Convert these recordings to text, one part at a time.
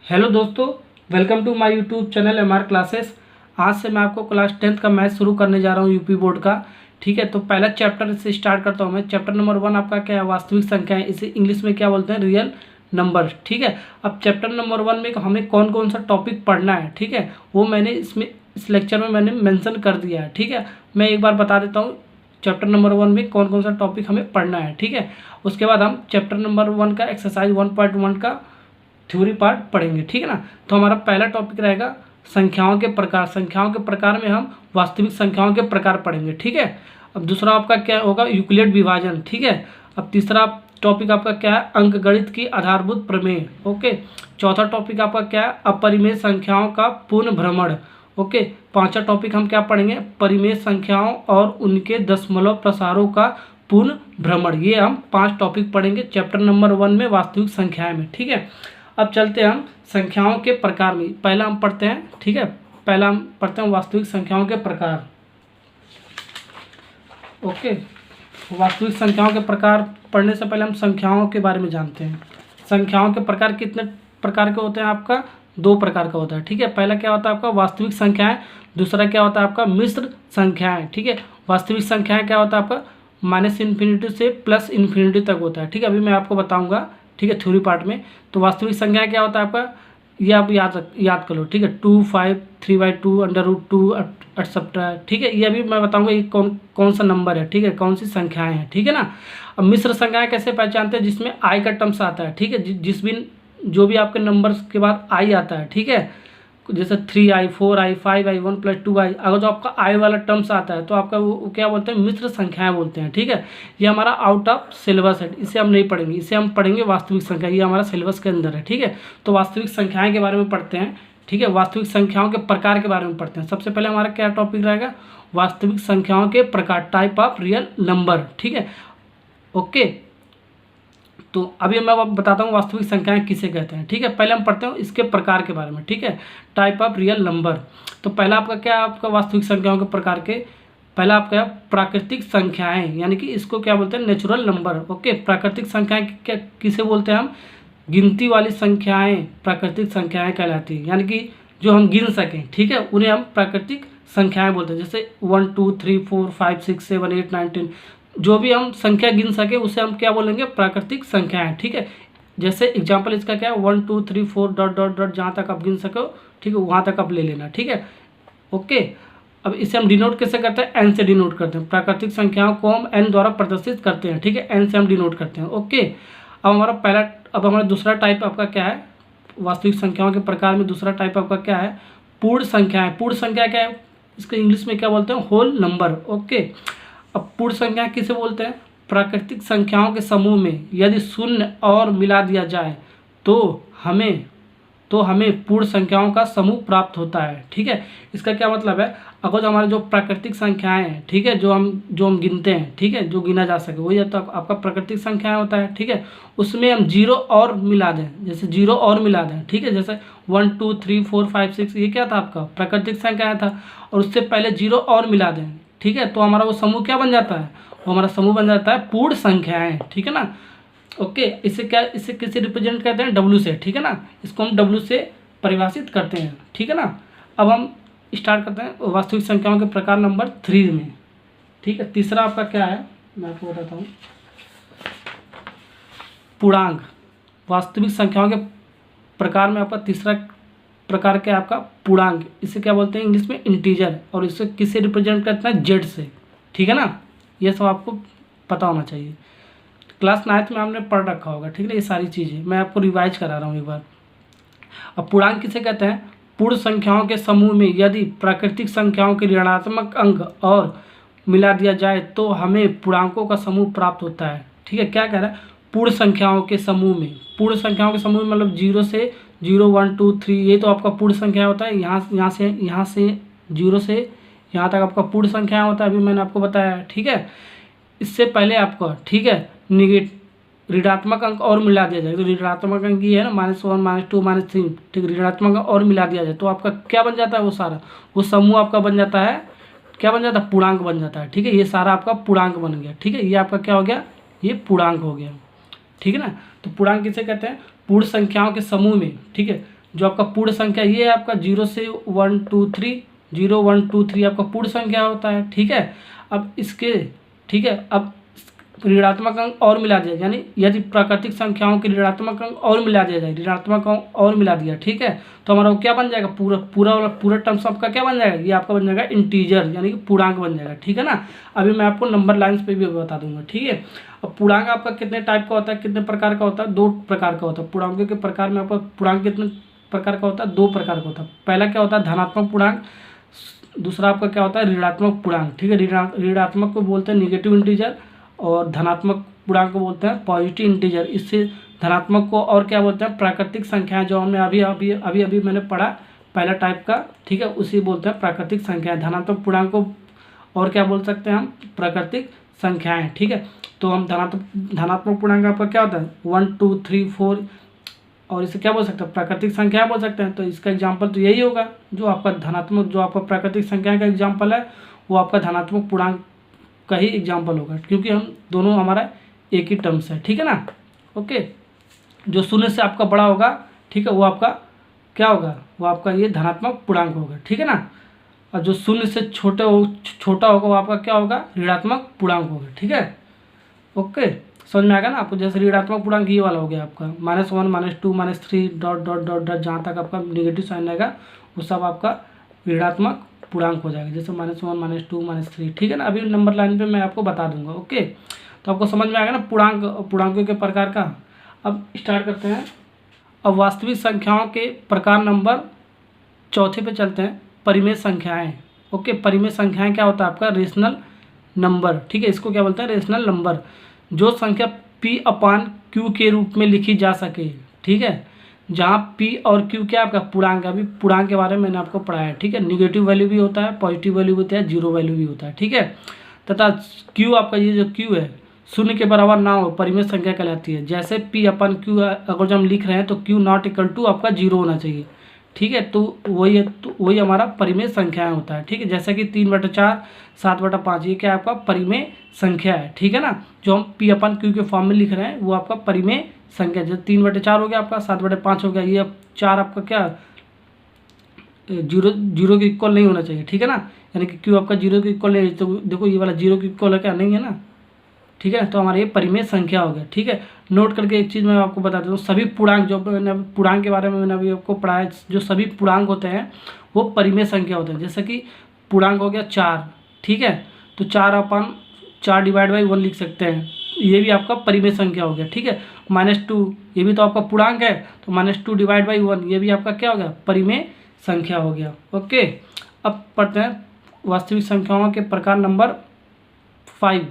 Hello दोस्तों, welcome to my YouTube channel MR classes. आज से मैं आपको क्लास 10th का मैथ शुरू करने जा रहा हूँ यूपी बोर्ड का। ठीक है, तो पहला चैप्टर से स्टार्ट करता हूँ मैं। चैप्टर नंबर 1 आपका क्या है? वास्तविक संख्याएं। इसे इंग्लिश में क्या बोलते हैं? Real number. ठीक है, अब चैप्टर नंबर 1 में हमें कौन कौन सा टॉपिक पढ़ना है, ठीक है, वो मैंने इस लेक्चर में मैंने मेंशन कर दिया है। ठीक है, मैं एक बार बता देता हूँ चैप्टर नंबर 1 में कौन कौन सा टॉपिक हमें पढ़ना है। ठीक है, उसके बाद हम चैप्टर नंबर 1 का एक्सरसाइज 1.1 का थ्योरी पार्ट पढ़ेंगे। ठीक है ना। तो हमारा पहला टॉपिक रहेगा संख्याओं के प्रकार। संख्याओं के प्रकार में हम वास्तविक संख्याओं के प्रकार पढ़ेंगे। ठीक है, अब दूसरा आपका क्या होगा? यूक्लिड विभाजन। ठीक है, अब तीसरा टॉपिक आपका क्या है? अंकगणित की आधारभूत प्रमेय। ओके, चौथा टॉपिक आपका क्या है? अपरिमेय संख्याओं का पूर्ण भ्रमण। ओके, पांचवा टॉपिक हम क्या पढ़ेंगे? परिमेय संख्याओं और उनके दशमलव प्रसारों का पूर्ण भ्रमण। ये हम 5 टॉपिक पढ़ेंगे चैप्टर नंबर 1 में वास्तविक संख्याएं में। ठीक है, अब चलते हैं हम संख्याओं के प्रकार में। पहला हम पढ़ते हैं, ठीक है, पहला हम पढ़ते हैं वास्तविक संख्याओं के प्रकार। ओके, वास्तविक संख्याओं के प्रकार पढ़ने से पहले हम संख्याओं के बारे में जानते हैं। संख्याओं के प्रकार कितने प्रकार के होते हैं? आपका 2 प्रकार का होता है। ठीक है, पहला क्या होता है आपका? वास्तविक संख्याएं। दूसरा क्या होता है आपका? मिश्र संख्याएं। ठीक है, वास्तविक संख्याएं क्या होता है आपका? -इन्फिनिटी से +इन्फिनिटी तक होता है। ठीक है, अभी मैं आपको बताऊंगा, ठीक है, थ्योरी पार्ट में। तो वास्तविक संख्या क्या होता है आपका? ये आप याद कर लो। ठीक है, 2, 5, 3/2, √2 एक्सेट्रा। ठीक है, ये अभी मैं बताऊंगा ये कौन सा नंबर है। ठीक है, कौन सी संख्याएं हैं। ठीक है ना। अब मिश्र संख्याएं कैसे पहचानते हैं? जिसमें आई का टर्म्स आता है। ठीक है, जो भी आपके नंबर्स के बाद आई आता है, ठीक है, जैसे 3i, 4i, 5i, 1 + 2i, अगर जो आपका आई वाला टर्म्स आता है तो आपका वो क्या बोलते हैं? मिश्र संख्याएं बोलते हैं। ठीक है, ये हमारा आउट ऑफ सिलेबस है, इसे हम नहीं पढ़ेंगे, इसे हम पढ़ेंगे वास्तविक संख्या। ये हमारा सिलेबस के अंदर है। ठीक है, तो वास्तविक संख्याएं के बारे में पढ़ते हैं। ठीक है, वास्तविक संख्याओं के प्रकार के बारे में पढ़ते हैं। सबसे पहले हमारा क्या टॉपिक रहेगा? वास्तविक संख्याओं के प्रकार, टाइप ऑफ रियल नंबर। ठीक है, ओके, तो अभी मैं बताता हूँ वास्तविक संख्याएं किसे कहते हैं। ठीक है, पहले हम पढ़ते हैं इसके प्रकार के बारे में। ठीक है, टाइप ऑफ रियल नंबर। तो पहला आपका क्या है? आपका वास्तविक संख्याओं के प्रकार के पहला आपका प्राकृतिक संख्याएं, यानी कि इसको क्या बोलते हैं? Natural number. ओके, प्राकृतिक संख्याएं क्या किसे बोलते हैं हम? गिनती वाली संख्याएं प्राकृतिक संख्याएं कहलाती है, यानी कि जो हम गिन सकें। ठीक है, उन्हें हम प्राकृतिक संख्याएं बोलते हैं। जैसे 1, 2, 3, 4, 5, 6, 7, 8, 9, 10, जो भी हम संख्या गिन सके उसे हम क्या बोलेंगे? प्राकृतिक संख्याएं। ठीक है, जैसे एग्जाम्पल इसका क्या है? 1, 2, 3, 4 ... जहाँ तक आप गिन सको, ठीक है, वहाँ तक आप ले लेना। ठीक है, ओके, अब इसे हम डिनोट कैसे करते हैं? एन से डिनोट करते हैं। प्राकृतिक संख्याओं को हम एन द्वारा प्रदर्शित करते हैं। ठीक है, एन से हम डिनोट करते हैं। ओके, अब हमारा दूसरा टाइप आपका क्या है? वास्तविक संख्याओं के प्रकार में दूसरा टाइप आपका क्या है? पूर्ण संख्याएं। पूर्ण संख्या क्या है? इसको इंग्लिश में क्या बोलते हैं? Whole number. ओके, अब पूर्ण संख्या किसे बोलते हैं? प्राकृतिक संख्याओं के समूह में यदि शून्य और मिला दिया जाए तो हमें पूर्ण संख्याओं का समूह प्राप्त होता है। ठीक है, इसका क्या मतलब है? अगर जो हमारे जो प्राकृतिक संख्याएं हैं, ठीक है, जो हम गिनते हैं, ठीक है, जो गिना जा सके, वही तो आपका प्राकृतिक संख्याएं होता है। ठीक है, उसमें हम 0 और मिला दें, जैसे 0 और मिला दें। ठीक है, जैसे 1, 2, 3, 4, 5, 6, ये क्या था? आपका प्राकृतिक संख्या था, और उससे पहले 0 और मिला दें। ठीक है, तो हमारा वो समूह क्या बन जाता है? वो हमारा समूह बन जाता है पूर्ण संख्याएं। ठीक है ना। ओके, इसे किसे रिप्रेजेंट करते हैं? W से। ठीक है ना, इसको हम W से परिभाषित करते हैं। ठीक है ना। अब हम स्टार्ट करते हैं वास्तविक संख्याओं के प्रकार नंबर 3 में। ठीक है, तीसरा आपका क्या है? मैं आपको बताता हूँ। पूर्णांक। वास्तविक संख्याओं के प्रकार में आपका तीसरा प्रकार क्या है? आपका पूर्णांक। इसे क्या बोलते हैं इंग्लिश में? इंटीजर। और इसे किससे रिप्रेजेंट करते हैं? Z से। ठीक है ना, ये सब आपको पता होना चाहिए। क्लास 9th में हमने पढ़ रखा होगा। ठीक है, ये सारी चीज़ें मैं आपको रिवाइज करा रहा हूँ एक बार। अब पूर्णांक किसे कहते हैं? पूर्ण संख्याओं के समूह में यदि प्राकृतिक संख्याओं के ऋणात्मक अंक और मिला दिया जाए तो हमें पूर्णांकों का समूह प्राप्त होता है। ठीक है, क्या कह रहा है? पूर्ण संख्याओं के समूह में। पूर्ण संख्याओं के समूह में मतलब 0 से 0, 1, 2, 3, ये तो आपका पूर्ण संख्या होता है। यहाँ से 0 से यहाँ तक आपका पूर्ण संख्या होता है। अभी मैंने आपको बताया। ठीक है, इससे पहले आपको, ठीक है, ऋणात्मक अंक और मिला दिया जाए, तो ऋणात्मक अंक ये है ना, -1, -2, -3, ठीक, ऋणात्मक अंक और मिला दिया जाए तो आपका क्या बन जाता है? वो सारा वो समूह आपका बन जाता है, क्या बन जाता है? पूर्णांक बन जाता है। ठीक है, ये सारा आपका पूर्णांक बन गया। ठीक है, ये आपका क्या हो गया? ये पूर्णांक हो गया। ठीक है ना। तो पूर्णांक किसे कहते हैं? पूर्ण संख्याओं के समूह में, ठीक है, जो आपका पूर्ण संख्या ये है आपका 0 से 1 2 3, 0 1 2 3 आपका पूर्ण संख्या होता है, ठीक है। अब इसके, ठीक है, अब ऋणात्मक अंक और मिला दिया, यानी यदि प्राकृतिक संख्याओं के ऋणात्मक अंक और मिला दिया जाए, ऋणात्मक अंक और मिला दिया, ठीक है, तो हमारा वो क्या बन जाएगा, पूरा टर्म्स आपका क्या बन जाएगा, ये आपका बन जाएगा इंटीजर, यानी कि पूर्णांक बन जाएगा, ठीक है ना। अभी मैं आपको नंबर लाइन्स पे भी बता दूंगा, ठीक है। अब पूर्णांक आपका कितने टाइप का होता है, कितने प्रकार का होता है, 2 प्रकार का होता है। पूर्णांकों के प्रकार में आपका पूर्णांक कितने प्रकार का होता है, 2 प्रकार का होता है। पहला क्या होता है, धनात्मक पूर्णांक, दूसरा आपका क्या होता है, ऋणात्मक पूर्णांक, ठीक है। ऋणात्मक को बोलते हैं निगेटिव इंटीजर और धनात्मक पूर्णांक को बोलते हैं पॉजिटिव इंटीजर। इससे धनात्मक को और क्या बोलते हैं, प्राकृतिक संख्याएं, जो हमने अभी मैंने पढ़ा पहला टाइप का, ठीक है, उसी बोलते हैं प्राकृतिक संख्याएं। धनात्मक पूर्णांक को और क्या बोल सकते हैं हम, प्राकृतिक संख्याएं, ठीक है। तो हम धनात्मक पूर्णांक आपका क्या होता है 1 2 3 4, और इसे क्या बोल सकते हैं, प्राकृतिक संख्या बोल सकते हैं। तो इसका एग्जाम्पल तो यही होगा, जो आपका धनात्मक, जो आपका प्राकृतिक संख्या का एग्जाम्पल है वो आपका धनात्मक पूर्णांक का ही एग्जाम्पल होगा, क्योंकि हम दोनों हमारा एक ही टर्म्स है, ठीक है ना। ओके, जो शून्य से आपका बड़ा होगा, ठीक है, वो आपका क्या होगा, वो आपका ये धनात्मक पूर्णांक होगा, ठीक है ना। और जो शून्य से छोटा होगा वो आपका क्या होगा, ऋणात्मक पूर्णांक होगा, ठीक है। ओके, समझ में आएगा ना आपको। जैसे ऋणात्मक पूर्णांक ये वाला हो गया आपका -1 -2 -3 डॉट डॉट डॉट डॉट, जहाँ तक आपका निगेटिव साइन आएगा वो सब आपका ऋणात्मक पूर्णांक हो जाएगा, जैसे -1 -2 -3, ठीक है ना। अभी नंबर लाइन पे मैं आपको बता दूंगा। ओके, तो आपको समझ में आएगा ना पूर्णांकों के प्रकार का। अब स्टार्ट करते हैं। अब वास्तविक संख्याओं के प्रकार नंबर चौथे पे चलते हैं, परिमेय संख्याएं। ओके, परिमेय संख्याएं क्या होता है आपका, रेशनल नंबर, ठीक है। इसको क्या बोलते हैं, रेशनल नंबर। जो संख्या P/Q के रूप में लिखी जा सके, ठीक है, जहाँ P और Q क्या आपका पूर्णांक। अभी पूर्णांक के बारे में मैंने आपको पढ़ाया है, ठीक है। निगेटिव वैल्यू भी होता है, पॉजिटिव वैल्यू भी होता है, जीरो वैल्यू भी होता है, ठीक है। तथा Q आपका, ये जो Q है शून्य के बराबर ना हो, परिमेय संख्या कहलाती है। जैसे P/Q अगर जो हम लिख रहे हैं तो Q नॉट इक्वल टू आपका 0 होना चाहिए, ठीक है। तो वही हमारा परिमेय संख्याएं होता है, ठीक है। जैसे कि 3/4 7/5, ये क्या आपका परिमेय संख्या है, ठीक है ना। जो हम P/Q के फॉर्म में लिख रहे हैं वो आपका परिमेय संख्या। जैसे 3/4 हो गया आपका, 7/5 हो गया, ये अब 4 आपका क्या जीरो के इक्वल नहीं होना चाहिए, ठीक है ना। यानी कि Q आपका 0 के इक्वल नहीं है, तो देखो ये वाला 0 के इक्वल है क्या, नहीं है ना, ठीक है। तो हमारा ये परिमेय संख्या हो गया, ठीक है। नोट करके एक चीज़ मैं आपको बता देता हूँ, सभी पूर्णांक, जो मैंने पूर्णांक के बारे में मैंने अभी आपको पढ़ाया, जो सभी पूर्णांक होते हैं वो परिमेय संख्या होते हैं। जैसे कि पूर्णांक हो गया 4, ठीक है, तो 4 डिवाइड बाई 1 लिख सकते हैं, ये भी आपका परिमेय संख्या हो गया, ठीक है। -2 ये भी तो आपका पूर्णांक है, तो -2 डिवाइड बाई 1 ये भी आपका क्या हो गया, परिमेय संख्या हो गया। ओके, अब पढ़ते हैं वास्तविक संख्याओं के प्रकार नंबर 5,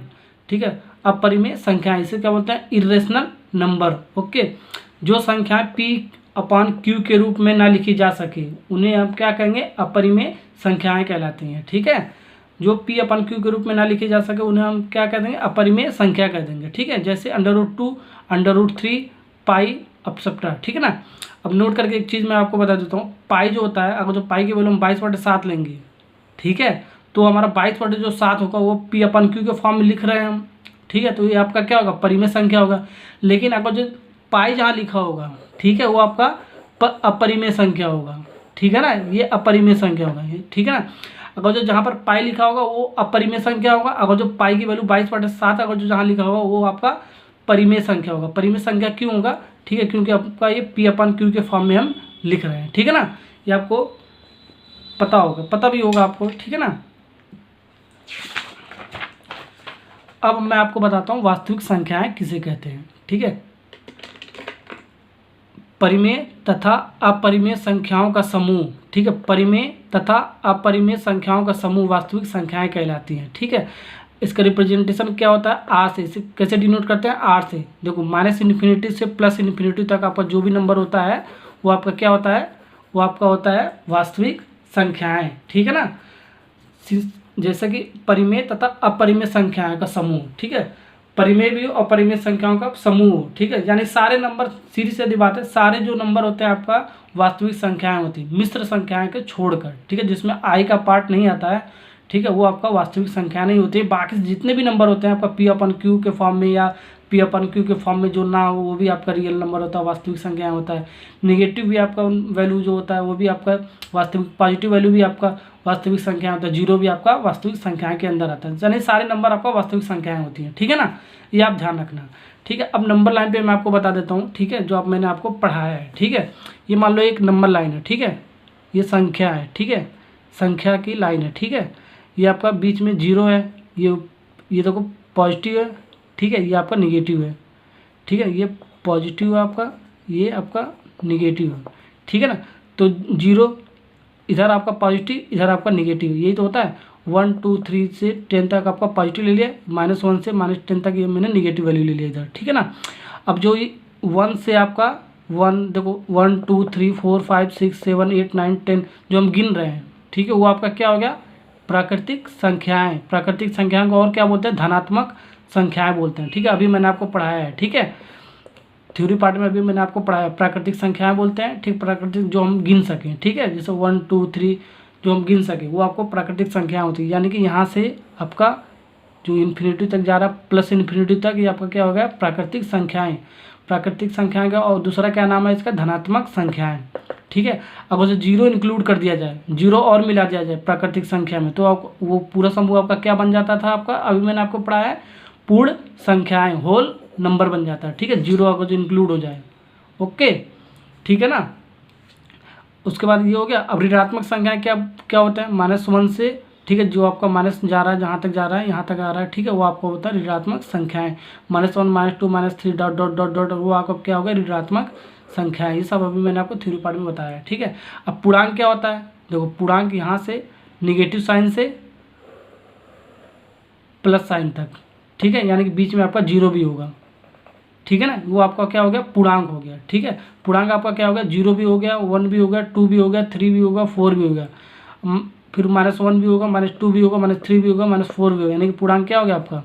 ठीक है। अपरिमेय संख्याएं, इसे क्या बोलते हैं, इरेशनल नंबर। ओके, जो संख्याएं P/Q के रूप में ना लिखी जा सके उन्हें हम क्या कहेंगे, अपरिमेय संख्याएं कहलाती हैं, ठीक है। जो P/Q के रूप में ना लिखी जा सके उन्हें हम क्या कह देंगे, अपरिमेय संख्या कह देंगे, ठीक है। जैसे √2 √3 पाई अपसेप्टा, ठीक है ना। अब नोट करके एक चीज़ मैं आपको बता देता हूँ, पाई जो होता है, अगर जो पाई की वैल्यू हम 22/7 लेंगे, ठीक है, तो हमारा 22/7 होगा वो P/Q के फॉर्म में लिख रहे हैं हम, ठीक है। तो ये आपका क्या होगा, परिमेय संख्या होगा। लेकिन अगर जो पाई जहाँ लिखा होगा, ठीक है, वो आपका अपरिमेय संख्या होगा, ठीक है ना, ये अपरिमेय संख्या होगा ये, ठीक है ना। अगर जो जहाँ पर पाई लिखा होगा वो अपरिमेय संख्या होगा। अगर जो पाई की वैल्यू 22/7 अगर जो जहाँ लिखा होगा वो आपका परिमेय संख्या होगा। परिमेय संख्या क्यों होगा, ठीक है, क्योंकि आपका ये P/Q के फॉर्म में हम लिख रहे हैं, ठीक है ना। ये आपको पता होगा, पता भी होगा आपको, ठीक है ना। अब मैं आपको बताता हूँ वास्तविक संख्याएं किसे कहते हैं, ठीक है। परिमेय तथा अपरिमेय संख्याओं का समूह, ठीक है, परिमेय तथा अपरिमेय संख्याओं का समूह वास्तविक संख्याएं कहलाती हैं, ठीक है। इसका रिप्रेजेंटेशन क्या होता है, आर से। इसे कैसे डिनोट करते हैं, आर से। देखो -∞ से +∞ तक आपका जो भी नंबर होता है वो आपका क्या होता है, वो आपका होता है वास्तविक संख्याएं, ठीक है ना। जैसे कि परिमेय तथा अपरिमेय संख्याओं का समूह, ठीक है, परिमेय भी और अपरिमेय संख्याओं का समूह, ठीक है। यानी सारे नंबर, सीधी सीधी बात है, सारे जो नंबर होते हैं आपका वास्तविक संख्याएं होती हैं, मिश्र संख्याएं के छोड़कर, ठीक है, जिसमें आई का पार्ट नहीं आता है, ठीक है, वो आपका वास्तविक संख्या नहीं होती है। बाकी जितने भी नंबर होते हैं आपका P/Q के फॉर्म में या पी अपन क्यू के फॉर्म में जो ना हो वो भी आपका रियल नंबर होता है, वास्तविक संख्या होता है। नेगेटिव भी आपका वैल्यू जो होता है वो भी आपका वास्तविक, पॉजिटिव वैल्यू भी आपका वास्तविक संख्या होता है, जीरो भी आपका वास्तविक संख्या के अंदर आता है, यानी सारे नंबर आपका वास्तविक संख्याएं होती हैं, ठीक है ना, ये आप ध्यान रखना, ठीक है। अब नंबर लाइन पे मैं आपको बता देता हूँ, ठीक है, जो अब मैंने आपको पढ़ाया है, ठीक है। ये मान लो एक नंबर लाइन है, ठीक है, ये संख्या है, ठीक है, संख्या की लाइन है, ठीक है। ये आपका बीच में जीरो है, ये देखो पॉजिटिव है, ठीक है, ये आपका निगेटिव है, ठीक है, ये पॉजिटिव है आपका, ये आपका निगेटिव है, ठीक है ना। तो जीरो इधर आपका पॉजिटिव, इधर आपका निगेटिव, यही तो होता है। 1 2 3 से 10 तक आपका पॉजिटिव ले लिया, -1 से -10 तक ये मैंने निगेटिव वैल्यू ले लिया इधर, ठीक है ना। अब जो ये 1 से आपका 1 देखो 1 2 3 4 5 6 7 8 9 10 जो हम गिन रहे हैं, ठीक है, वो आपका क्या हो गया, प्राकृतिक संख्याएं। प्राकृतिक संख्याओं को और क्या बोलते हैं, धनात्मक संख्याएं बोलते हैं, ठीक है। अभी मैंने आपको पढ़ाया है, ठीक है, थ्योरी पार्ट में अभी मैंने आपको पढ़ाया, प्राकृतिक संख्याएं बोलते हैं, ठीक, प्राकृतिक जो हम गिन सकें, ठीक है, जैसे 1 2 3 जो हम गिन सकें वो आपको प्राकृतिक संख्या होती है, यानी कि यहाँ से आपका जो इन्फिनिटी तक जा रहा है प्लस इन्फिनिटी तक, ये आपका क्या हो गया, प्राकृतिक संख्याएं। प्राकृतिक संख्याएं का और दूसरा क्या नाम है इसका, धनात्मक संख्याएं, ठीक है। अब उसे जीरो इंक्लूड कर दिया जाए, जीरो और मिला दिया जाए प्राकृतिक संख्या में, तो आप वो पूरा समूह आपका क्या बन जाता था आपका, अभी मैंने आपको पढ़ाया है, पूर्ण संख्याएं, होल नंबर बन जाता है, ठीक है, जीरो अगर जो इंक्लूड हो जाए, ओके, ठीक है ना। उसके बाद ये हो गया। अब ऋणात्मक संख्याएं क्या क्या होता है, -1 से, ठीक है, जो आपका माइनस जा रहा है, जहाँ तक जा रहा है यहाँ तक आ रहा है, ठीक है, वो आपको होता है ऋणात्मक संख्याएं। -1 -2 -3 डॉट डॉट डॉट डॉट, वो आपको क्या होगा, ऋणात्मक संख्याएं। ये सब अभी मैंने आपको थ्योरी पार्ट में बताया है, ठीक है। अब पूर्णांक क्या होता है, देखो पूर्णांक यहाँ से निगेटिव साइन से प्लस साइन तक, ठीक है, यानी कि बीच में आपका जीरो भी होगा, ठीक है ना, वो आपका क्या हो गया, पूर्णांक हो गया, ठीक है। पूर्णांक आपका क्या हो गया, जीरो भी हो गया, 1 भी हो गया, 2 भी हो गया, 3 भी होगा, 4 भी हो गया, फिर -1 भी होगा, -2 भी होगा, -3 भी होगा, -4 भी होगा, यानी कि पूर्णांक क्या हो गया आपका।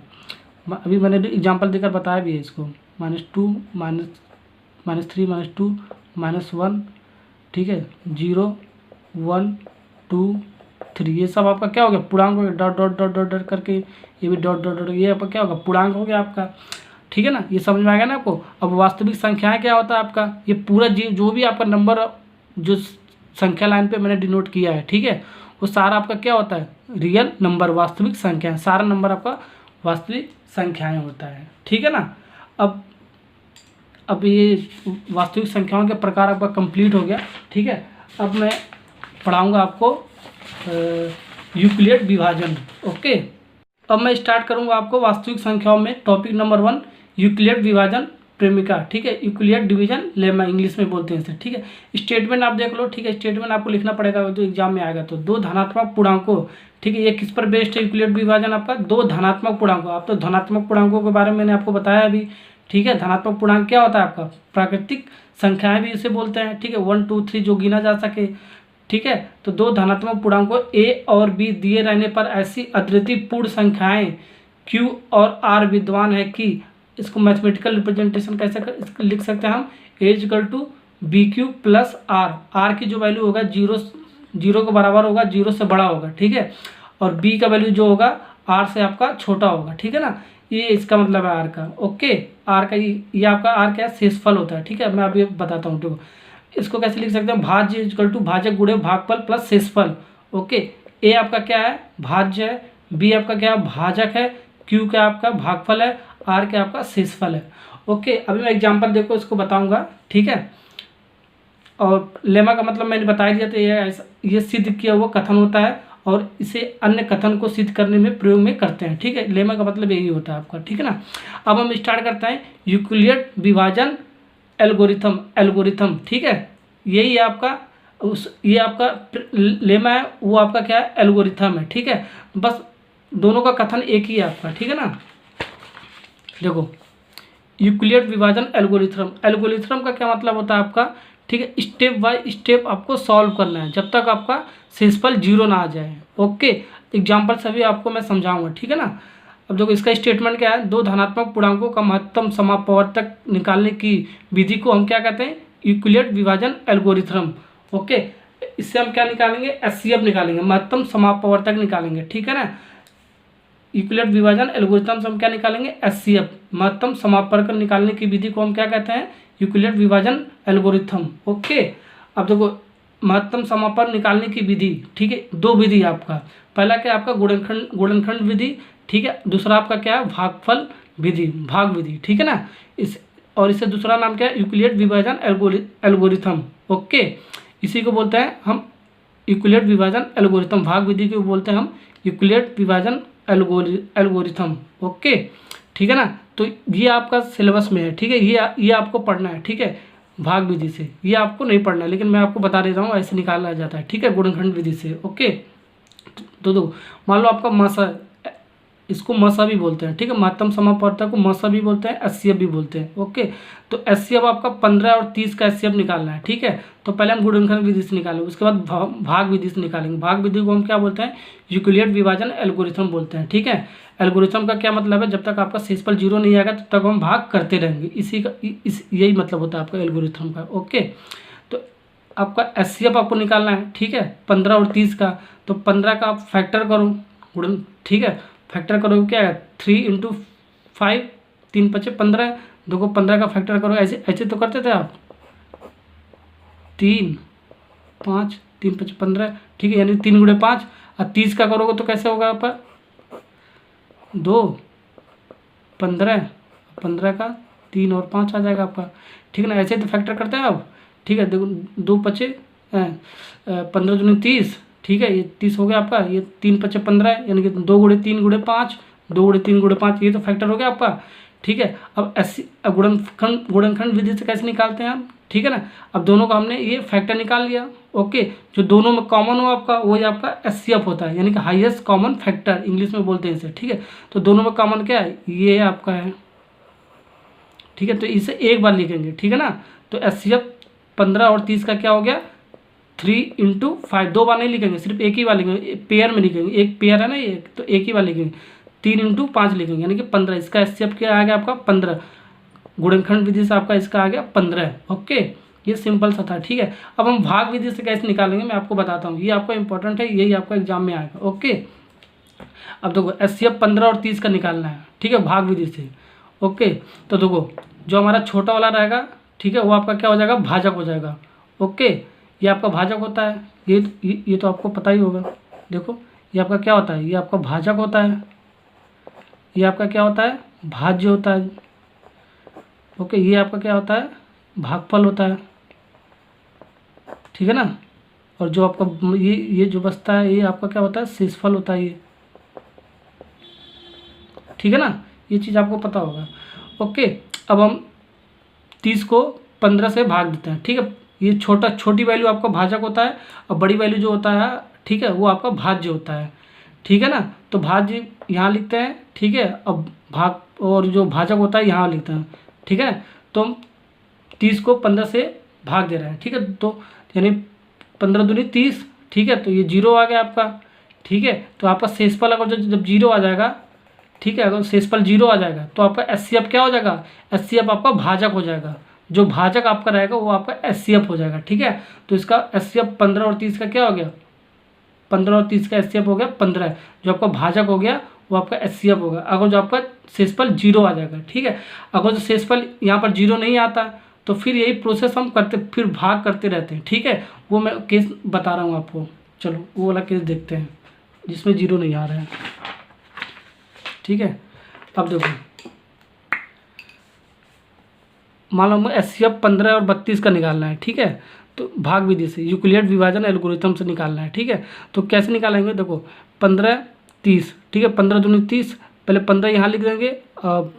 अभी मैंने एग्जांपल देकर बताया भी है इसको, -2 -3 -2 -1, ठीक है, 0 1 2 3, ये सब आपका क्या हो गया, पूर्णांक हो गया, dot dot dot dot dot करके, ये भी डॉट डॉट डॉट, ये आपका क्या होगा, पूर्णांक हो गया आपका, ठीक है ना। ये समझ में आ गया ना आपको। अब वास्तविक संख्याएं क्या होता है आपका, ये पूरा जो भी आपका नंबर जो संख्या लाइन पे मैंने डिनोट किया है, ठीक है, वो सारा आपका क्या होता है, रियल नंबर, वास्तविक संख्या, सारा नंबर आपका वास्तविक संख्याएं होता है, ठीक है ना। अब ये वास्तविक संख्याओं के प्रकार आपका कंप्लीट हो गया, ठीक है। अब मैं पढ़ाऊँगा आपको यूक्लिड विभाजन, ओके। अब मैं स्टार्ट करूँगा आपको वास्तविक संख्याओं में टॉपिक नंबर 1, यूक्लिड विभाजन प्रेमिका, ठीक है, यूक्लिड डिवीजन लेमा इंग्लिश में बोलते हैं इसे, ठीक है। स्टेटमेंट आप देख लो, ठीक है, स्टेटमेंट आपको लिखना पड़ेगा तो एग्जाम में आएगा। तो दो धनात्मक पूर्णांकों, ठीक है, ये किस पर बेस्ड है यूक्लिड विभाजन आपका, दो धनात्मक पूर्णांकों। आप तो धनात्मक पूर्णांकों के बारे में मैंने आपको बताया अभी, ठीक है। धनात्मक पूर्णांक क्या होता है आपका, प्राकृतिक संख्याएं भी इसे बोलते हैं, ठीक है, 1 2 3 जो गिना जा सके, ठीक है। तो दो धनात्मक पूर्णांकों ए और बी दिए रहने पर ऐसी अद्वितीय पूर्ण संख्याएं क्यू और आर विद्वान है कि इसको मैथमेटिकल रिप्रेजेंटेशन कैसे इसको लिख सकते हैं हम, A = BQ + R की जो वैल्यू होगा जीरो के बराबर होगा, जीरो से बड़ा होगा, ठीक है, और बी का वैल्यू जो होगा आर से आपका छोटा होगा, ठीक है ना। ये इसका मतलब है आर का, ओके। आर का ये आपका आर क्या है, शेषफल होता है, ठीक है। मैं अभी बताता हूँ, देखो इसको कैसे लिख सकते हैं, भाज्य = भाजक गुणे भागफल प्लस शेषफल, ओके। ए आपका क्या है, भाज्य है, बी आपका क्या है, भाजक है, क्यू क्या आपका भागफल है, आर क्या आपका शेषफल है, ओके। अभी मैं एग्जांपल देखो इसको बताऊंगा, ठीक है। और लेमा का मतलब मैंने बता दिया, तो ये सिद्ध किया हुआ कथन होता है और इसे अन्य कथन को सिद्ध करने में प्रयोग में करते हैं, ठीक है। लेमा का मतलब यही होता है आपका, ठीक है ना। अब हम स्टार्ट करते हैं यूक्लिड विभाजन एल्गोरिथम, ठीक है। यही है आपका ये आपका लेमा है, वो आपका क्या है, एल्गोरिथम है, ठीक है। बस दोनों का कथन एक ही है आपका, ठीक है ना। देखो यूक्लिड विभाजन एल्गोरिथम का क्या मतलब होता है आपका, ठीक है, स्टेप बाय स्टेप आपको सॉल्व करना है जब तक आपका शेषफल 0 ना आ जाए, ओके। एग्जाम्पल सभी आपको मैं समझाऊंगा, ठीक है ना। अब देखो इसका स्टेटमेंट क्या है, दो धनात्मक पूर्णांकों का महत्तम समापवर्तक निकालने की विधि को हम क्या कहते हैं, यूक्लिड विभाजन एल्गोरिथम, ओके। इससे हम क्या निकालेंगे, HCF निकालेंगे, महत्तम समापवर्तक निकालेंगे, ठीक है ना। यूक्लिड विभाजन एल्गोरिथम से हम क्या निकालेंगे, एचसीएफ, महत्तम समापवर्ग निकालने की विधि को हम क्या कहते हैं, यूक्लिड विभाजन एल्गोरिथम। ओके, अब देखो महत्तम समापन निकालने की विधि, ठीक है, दो विधि है आपका। पहला क्या है आपका गुणनखंड विधि, ठीक है, दूसरा आपका क्या है भागफल विधि, भाग विधि, ठीक है ना। इससे दूसरा नाम क्या है, यूक्लिड विभाजन एल्गोरिथम। ओके, इसी को बोलते हैं हम यूक्लिड विभाजन एल्गोरिथम, भाग विधि को बोलते हैं हम यूक्लिड विभाजन एल्गोरिथम। ओके, ठीक है ना। तो ये आपका सिलेबस में है, ठीक है, ये आपको पढ़ना है, ठीक है, भाग विधि से। ये आपको नहीं पढ़ना है, लेकिन मैं आपको बता देता हूँ ऐसे निकाला जाता है, ठीक है, गुणनखंड विधि से। ओके, तो दो मान लो आपका मसा, इसको मसा भी बोलते हैं, ठीक है, महत्तम समापवर्तक को मसा भी बोलते हैं, एचसीएफ भी बोलते हैं। ओके, तो एचसीएफ आपका 15 और 30 का एचसीएफ निकालना है, ठीक है। तो पहले हम गुणनखंड विधि से निकालेंगे, उसके बाद भाग विधि से निकालेंगे। भाग विधि को हम क्या बोलते हैं, यूक्लिड विभाजन एल्गोरिथम बोलते हैं, ठीक है। एल्गोरिथम का क्या मतलब है, जब तक आपका शेषफल 0 नहीं आएगा तब तक हम भाग करते रहेंगे, यही मतलब होता है आपका एल्गोरिथम का। ओके, तो आपका एचसीएफ आपको निकालना है, ठीक है, 15 और 30 का। तो 15 का आप फैक्टर करो, गुणन, ठीक है, फैक्टर करोगे क्या है 3 × 5, 3 × 5 = 15। देखो 15 का फैक्टर करो, ऐसे ऐसे तो करते थे आप, 3 5 3 × 5 = 15, ठीक है, यानी 3 × 5। और 30 का करोगे तो कैसे होगा आपका 2 15, 15 का 3 और 5 आ जाएगा आपका, ठीक है ना। ऐसे तो फैक्टर करते हैं आप, ठीक है। देखो 2 × 5 = 15 दूनी 30, ठीक है, ये 30 हो गया आपका, ये 3 × 5 = 15, यानी कि 2 × 3 × 5, 2 × 3 × 5, ये तो फैक्टर हो गया आपका, ठीक है। अब गुणनखंड विधि से कैसे निकालते हैं हम, ठीक है ना। अब दोनों का हमने ये फैक्टर निकाल लिया। ओके, जो दोनों में कॉमन हो आपका वही आपका एचसीएफ होता है, यानी कि हाईएस्ट कॉमन फैक्टर इंग्लिश में बोलते हैं इसे, ठीक है। तो दोनों में कॉमन क्या है, ये आपका है, ठीक है। तो इसे एक बार लिखेंगे, ठीक है ना। तो एचसीएफ 15 और 30 का क्या हो गया 3 × 5, 2 बार नहीं लिखेंगे, सिर्फ एक ही बार लिखेंगे, पेयर में लिखेंगे, एक पेयर है ना ये, तो एक ही बार लिखेंगे, 3 × 5 लिखेंगे, यानी कि 15। इसका एचसीएफ क्या आ गया आपका 15, गुणनखंड विधि से आपका इसका आ गया 15। ओके, ये सिंपल सा था, ठीक है। अब हम भाग विधि से कैसे निकालेंगे मैं आपको बताता हूँ, ये आपका इंपॉर्टेंट है, यही आपका एग्जाम में आएगा। ओके, अब देखो एचसीएफ 15 और 30 का निकालना है, ठीक है, भाग विधि से। ओके, तो देखो जो हमारा छोटा वाला रहेगा, ठीक है, वो आपका क्या हो जाएगा भाजक हो जाएगा। ओके, ये आपका भाजक होता है, ये तो आपको पता ही होगा। देखो ये आपका क्या होता है, ये आपका भाजक होता है, ये आपका क्या होता है भाज्य होता है। ओके, ये आपका क्या होता है भागफल होता है, ठीक है ना। और जो आपका ये जो बचता है ये आपका क्या होता है शेषफल होता है ये, ठीक है ना, ये चीज़ आपको पता होगा। ओके, अब हम 30 को 15 से भाग देते हैं, ठीक है। ये छोटी वैल्यू आपका भाजक होता है, और बड़ी वैल्यू जो होता है, ठीक है, वो आपका भाज्य होता है, ठीक है ना। तो भाज्य यहाँ लिखते हैं, ठीक है, अब भाग और जो भाजक होता है यहाँ लिखते हैं, ठीक है। तो हम 30 को 15 से भाग दे रहे हैं, ठीक है, तो यानी 15 दूनी 30, ठीक है, तो ये 0 आ गया आपका, ठीक है। तो आपका शेषफल अगर जब 0 आ जाएगा, ठीक है, अगर शेषफल 0 आ जाएगा तो आपका एचसीएफ क्या हो जाएगा, एचसीएफ आपका भाजक हो जाएगा, जो भाजक आपका रहेगा वो आपका एचसीएफ हो जाएगा, ठीक है। तो इसका एचसीएफ 15 और 30 का क्या हो गया 15 और 30 का एचसीएफ हो गया 15, जो आपका भाजक हो गया वो आपका एचसीएफ होगा, अगर जो आपका शेषफल 0 आ जाएगा, ठीक है। अगर जो शेषफल यहाँ पर 0 नहीं आता तो फिर यही प्रोसेस हम करते, फिर भाग करते रहते हैं, ठीक है। वो मैं केस बता रहा हूँ आपको, चलो वो वाला केस देखते हैं जिसमें 0 नहीं आ रहा है, ठीक है। अब देखो मान लो एचसीएफ 15 और 32 का निकालना है, ठीक है। तो भाग विधि से यूक्लिड विभाजन एल्गोरिथम से निकालना है, ठीक है। तो कैसे निकालेंगे, देखो 15 30, ठीक है, 15 दूनी 30, पहले 15 यहाँ लिख देंगे,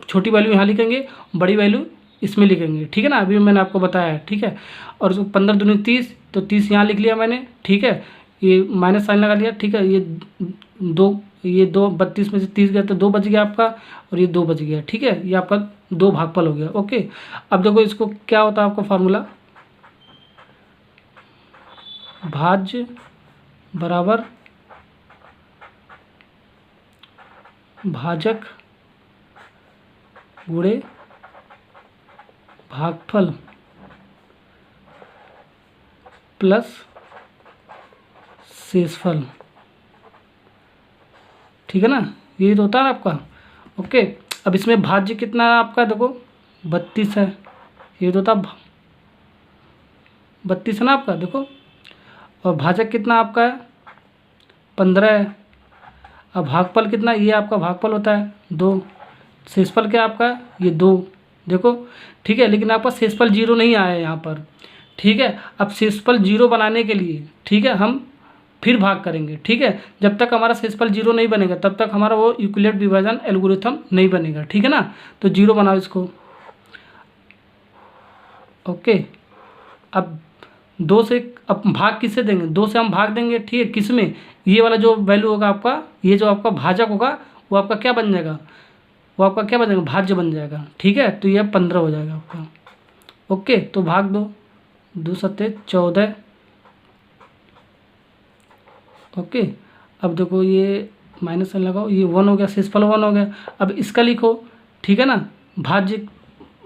छोटी वैल्यू यहाँ लिखेंगे, बड़ी वैल्यू इसमें लिखेंगे, ठीक है ना, अभी मैंने आपको बताया है, ठीक है। और 15 दूनी 30, तो 30 यहाँ लिख लिया मैंने, ठीक है, ये माइनस साइन लगा लिया, ठीक है। ये दो 32 में से 30 गया तो 2 बच गया आपका, और ये 2 बच गया, ठीक है, ये आपका 2 भागफल हो गया। ओके, अब देखो इसको क्या होता है आपका फार्मूला, भाज्य बराबर भाजक गुणे भागफल प्लस शेषफल, ठीक है ना, ये तो होता है ना आपका। ओके, अब इसमें भाज्य कितना है आपका, देखो 32 है, ये तो होता 32 है ना आपका, देखो। और भाजक कितना आपका है, 15 है। अब भागफल कितना, ये आपका भागफल होता है 2। शेषफल क्या आपका, ये 2, देखो। ठीक है, लेकिन आपका शेषफल 0 नहीं आया है यहाँ पर। ठीक है, अब शेषफल 0 बनाने के लिए, ठीक है, हम फिर भाग करेंगे। ठीक है, जब तक हमारा शेषफल 0 नहीं बनेगा तब तक हमारा वो यूक्लिड विभाजन एल्गोरिथम नहीं बनेगा। ठीक है ना, तो 0 बनाओ इसको। ओके, अब 2 से, अब भाग किससे देंगे, 2 से हम भाग देंगे। ठीक है, किस में, ये वाला जो वैल्यू होगा आपका, ये जो आपका भाजक होगा वो आपका क्या बन जाएगा, वो आपका क्या बन जाएगा, भाज्य बन जाएगा। ठीक है, तो ये 15 हो जाएगा आपका। ओके, तो भाग दो, 2 सत्ते 14। ओके, अब देखो ये माइनस साइन लगाओ, ये 1 हो गया, शेषफल 1 हो गया। अब इसका लिखो। ठीक है ना, भाज्य,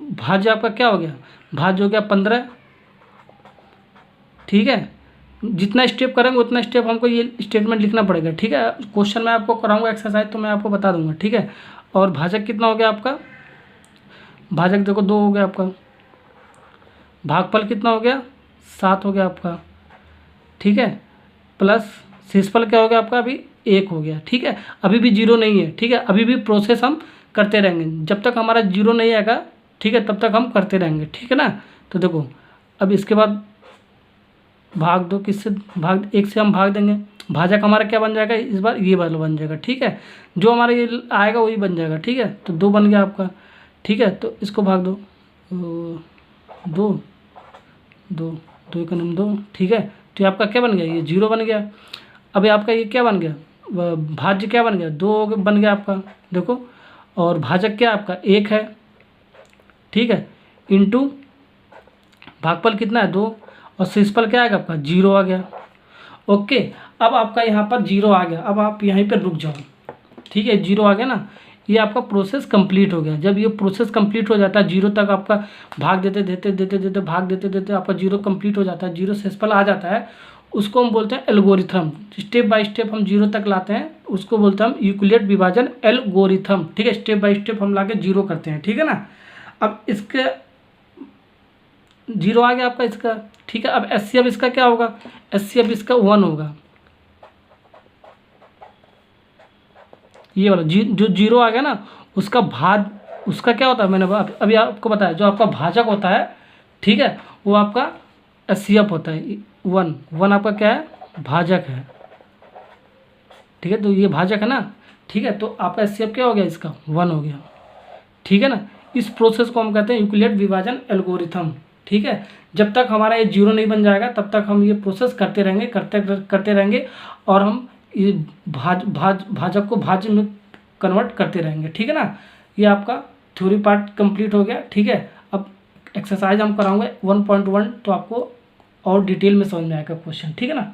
भाज्य आपका क्या हो गया, भाज्य हो गया 15। ठीक है, जितना स्टेप करेंगे उतना स्टेप हमको ये स्टेटमेंट लिखना पड़ेगा। ठीक है, क्वेश्चन मैं आपको कराऊंगा एक्सरसाइज, तो मैं आपको बता दूंगा। ठीक है, और भाजक कितना हो गया आपका, भाजक देखो 2 हो गया आपका। भागफल कितना हो गया, 7 हो गया आपका। ठीक है, प्लस शेषफल क्या हो गया आपका, अभी 1 हो गया। ठीक है, अभी भी 0 नहीं है। ठीक है, अभी भी प्रोसेस हम करते रहेंगे, जब तक हमारा 0 नहीं आएगा। ठीक है, तब तक हम करते रहेंगे। ठीक है ना, तो देखो अब इसके बाद भाग दो, किससे भाग, 1 से हम भाग देंगे। भाजक हमारा क्या बन जाएगा, इस बार ये वाला बन जाएगा। ठीक है, जो हमारा ये आएगा वही बन जाएगा। ठीक है, तो 2 बन गया आपका। ठीक है, तो इसको भाग दो, 2 2 2 का नाम 2। ठीक है, तो ये आपका क्या बन गया, ये 0 बन गया। अब ये आपका ये क्या बन गया, भाज्य क्या बन गया, 2 बन गया आपका, देखो। और भाजक क्या आपका 1 है। ठीक है, इंटू भागफल कितना है 2, और शेषफल क्या आएगा आपका 0 आ गया। ओके, अब आपका यहाँ पर 0 आ गया, अब आप यहीं पर रुक जाओ। ठीक है, 0 आ गया ना, ये आपका प्रोसेस कंप्लीट हो गया। जब ये प्रोसेस कंप्लीट हो जाता है, 0 तक आपका भाग देते देते देते देते भाग देते देते आपका 0 कंप्लीट हो जाता है, 0 शेषफल आ जाता है, उसको हम बोलते हैं एल्गोरिथम। स्टेप बाय स्टेप हम 0 तक लाते हैं, उसको बोलते हैं हम यूक्लिड विभाजन एल्गोरिथम। ठीक है, स्टेप बाय स्टेप हम लाके 0 करते हैं। ठीक है ना, अब इसके 0 आ गया आपका इसका। ठीक है, अब HCF इसका क्या होगा, HCF इसका 1 होगा। ये वाला जो 0 आ गया ना, उसका भाग, उसका क्या होता है, मैंने अभी आपको बताया, जो आपका भाजक होता है, ठीक है, वो आपका HCF होता है 1 आपका क्या है, भाजक है। ठीक है, तो ये भाजक है ना। ठीक है, तो आपका HCF क्या हो गया, इसका 1 हो गया। ठीक है ना, इस प्रोसेस को हम कहते हैं यूक्लिड विभाजन एल्गोरिथम। ठीक है, जब तक हमारा ये 0 नहीं बन जाएगा तब तक हम ये प्रोसेस करते रहेंगे, करते रहेंगे, और हम ये भाजक को भाज्य में कन्वर्ट करते रहेंगे। ठीक है ना, ये आपका थ्योरी पार्ट कंप्लीट हो गया। ठीक है, अब एक्सरसाइज हम कराऊंगे 1.1, तो आपको और डिटेल में समझ में आएगा क्वेश्चन। ठीक है ना।